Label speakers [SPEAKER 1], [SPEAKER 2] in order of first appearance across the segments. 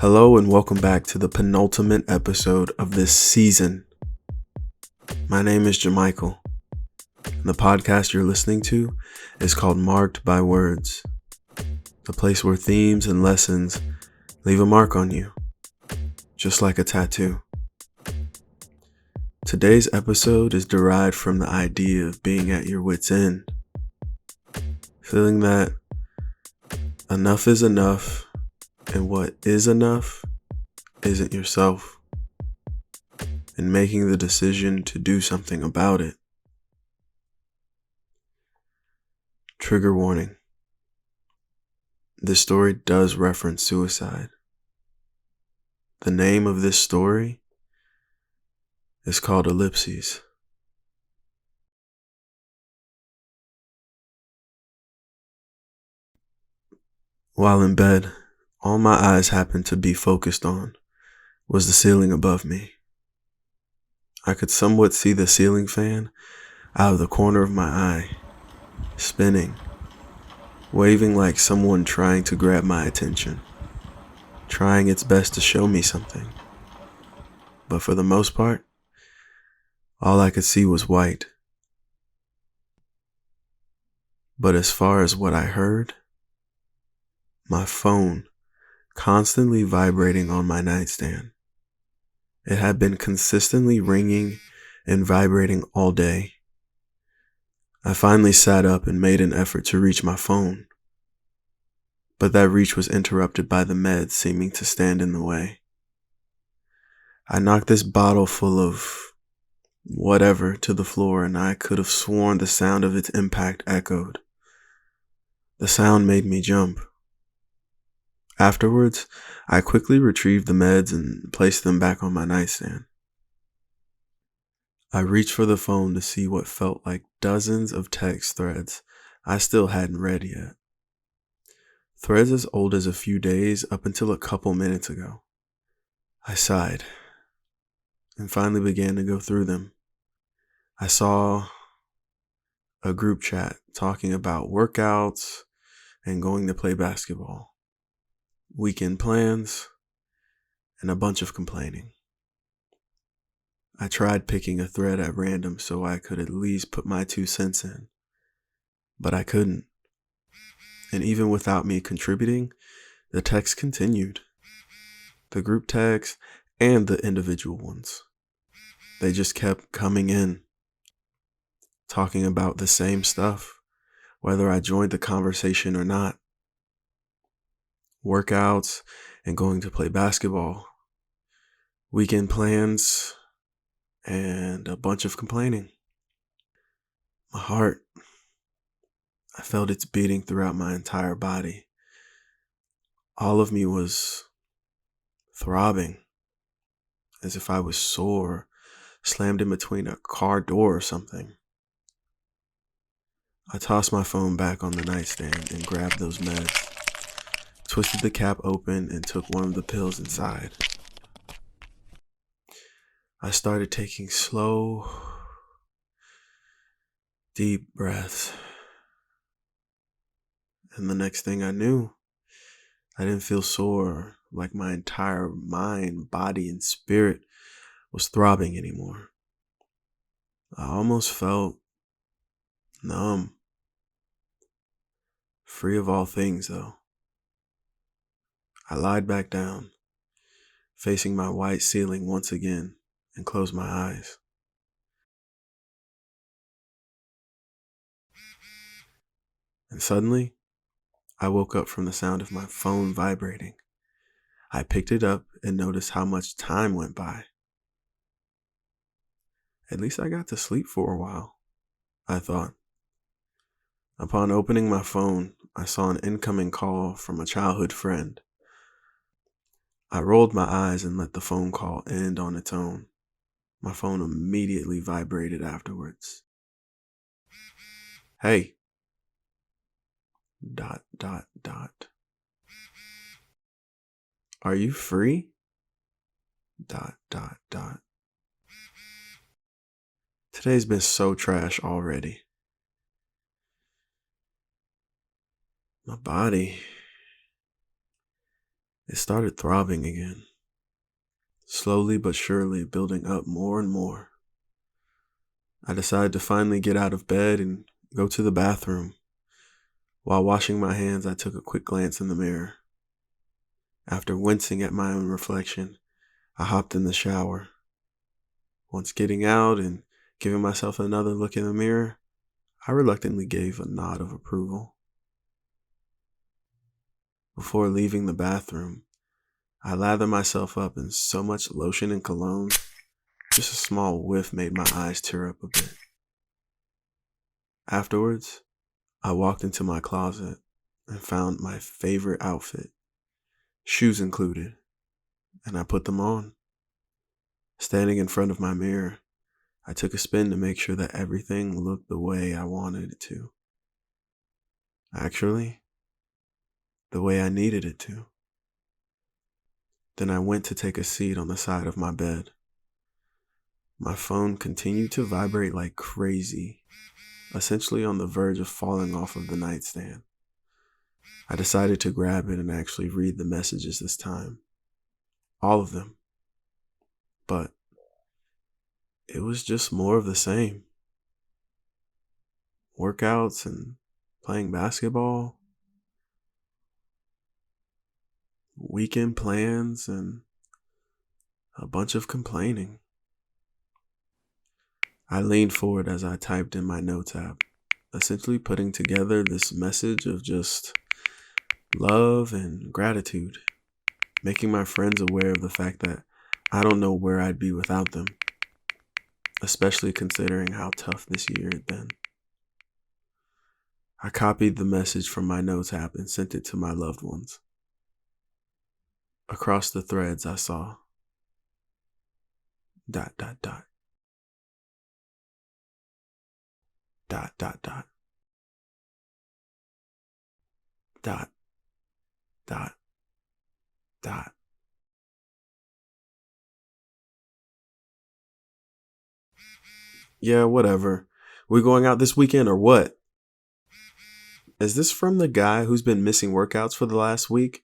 [SPEAKER 1] Hello and welcome back to the penultimate episode of this season. My name is Jamichael, and the podcast you're listening to is called Marked by Words, the place where themes and lessons leave a mark on you, just like a tattoo. Today's episode is derived from the idea of being at your wit's end, feeling that enough is enough, and what is enough isn't yourself, and making the decision to do something about it. Trigger warning. This story does reference suicide. The name of this story is called Ellipsis. While in bed, all my eyes happened to be focused on was the ceiling above me. I could somewhat see the ceiling fan out of the corner of my eye, spinning, waving like someone trying to grab my attention, trying its best to show me something. But for the most part, all I could see was white. But as far as what I heard, my phone constantly vibrating on my nightstand. It had been consistently ringing and vibrating all day. I finally sat up and made an effort to reach my phone, but that reach was interrupted by the meds seeming to stand in the way. I knocked this bottle full of whatever to the floor, and I could have sworn the sound of its impact echoed. The sound made me jump. Afterwards, I quickly retrieved the meds and placed them back on my nightstand. I reached for the phone to see what felt like dozens of text threads I still hadn't read yet. Threads as old as a few days up until a couple minutes ago. I sighed and finally began to go through them. I saw a group chat talking about workouts and going to play basketball, weekend plans, and a bunch of complaining. I tried picking a thread at random so I could at least put my 2 cents in, but I couldn't. And even without me contributing, the text continued. The group tags and the individual ones. They just kept coming in, talking about the same stuff, whether I joined the conversation or not. Workouts and going to play basketball, weekend plans, and a bunch of complaining. My heart, I felt its beating throughout my entire body. All of me was throbbing, as if I was sore, slammed in between a car door or something. I tossed my phone back on the nightstand and grabbed those meds, twisted the cap open and took one of the pills inside. I started taking slow, deep breaths. And the next thing I knew, I didn't feel sore, like my entire mind, body, and spirit was throbbing anymore. I almost felt numb. Free of all things, though. I lied back down, facing my white ceiling once again, and closed my eyes. And suddenly, I woke up from the sound of my phone vibrating. I picked it up and noticed how much time went by. At least I got to sleep for a while, I thought. Upon opening my phone, I saw an incoming call from a childhood friend. I rolled my eyes and let the phone call end on its own. My phone immediately vibrated afterwards. Hey. ... Are you free? ... Today's been so trash already. My body It started throbbing again, slowly but surely building up more and more. I decided to finally get out of bed and go to the bathroom. While washing my hands, I took a quick glance in the mirror. After wincing at my own reflection, I hopped in the shower. Once getting out and giving myself another look in the mirror, I reluctantly gave a nod of approval. Before leaving the bathroom, I lathered myself up in so much lotion and cologne, just a small whiff made my eyes tear up a bit. Afterwards, I walked into my closet and found my favorite outfit, shoes included, and I put them on. Standing in front of my mirror, I took a spin to make sure that everything looked the way I wanted it to. Actually, the way I needed it to. Then I went to take a seat on the side of my bed. My phone continued to vibrate like crazy, essentially on the verge of falling off of the nightstand. I decided to grab it and actually read the messages this time. All of them. But it was just more of the same. Workouts and playing basketball, weekend plans, and a bunch of complaining. I leaned forward as I typed in my notes app, essentially putting together this message of just love and gratitude, making my friends aware of the fact that I don't know where I'd be without them, especially considering how tough this year had been. I copied the message from my notes app and sent it to my loved ones. Across the threads, I saw ... dot, dot, dot. Dot, dot, dot. Dot, dot, dot. Yeah, whatever. We going out this weekend or what? Is this from the guy who's been missing workouts for the last week?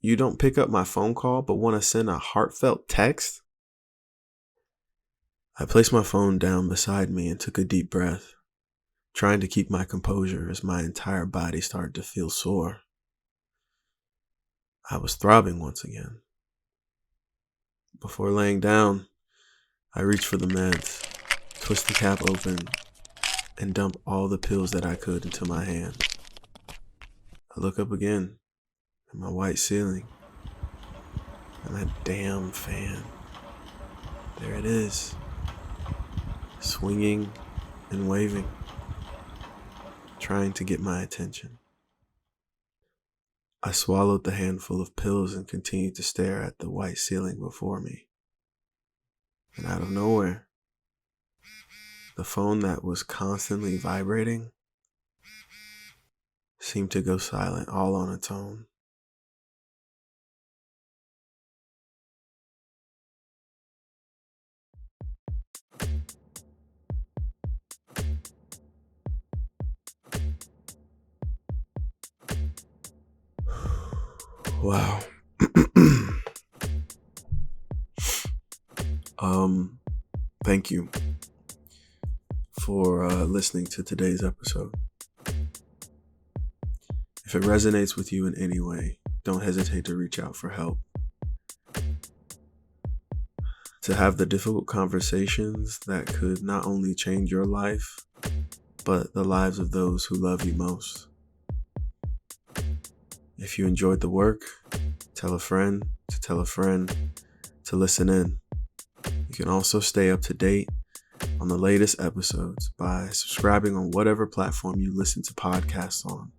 [SPEAKER 1] You don't pick up my phone call but want to send a heartfelt text? I placed my phone down beside me and took a deep breath, trying to keep my composure as my entire body started to feel sore. I was throbbing once again. Before laying down, I reached for the meds, twist the cap open, and dump all the pills that I could into my hand. I look up again at my white ceiling, and that damn fan. There it is, swinging and waving, trying to get my attention. I swallowed the handful of pills and continued to stare at the white ceiling before me. And out of nowhere, the phone that was constantly vibrating seemed to go silent all on its own. Wow. Thank you for listening to today's episode. If it resonates with you in any way, don't hesitate to reach out for help. To have the difficult conversations that could not only change your life, but the lives of those who love you most. If you enjoyed the work, tell a friend to tell a friend to listen in. You can also stay up to date on the latest episodes by subscribing on whatever platform you listen to podcasts on.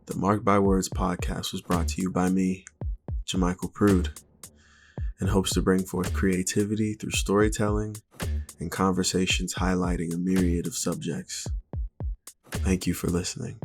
[SPEAKER 1] The Marked by Words podcast was brought to you by me, Jamichael Prude, and hopes to bring forth creativity through storytelling and conversations highlighting a myriad of subjects. Thank you for listening.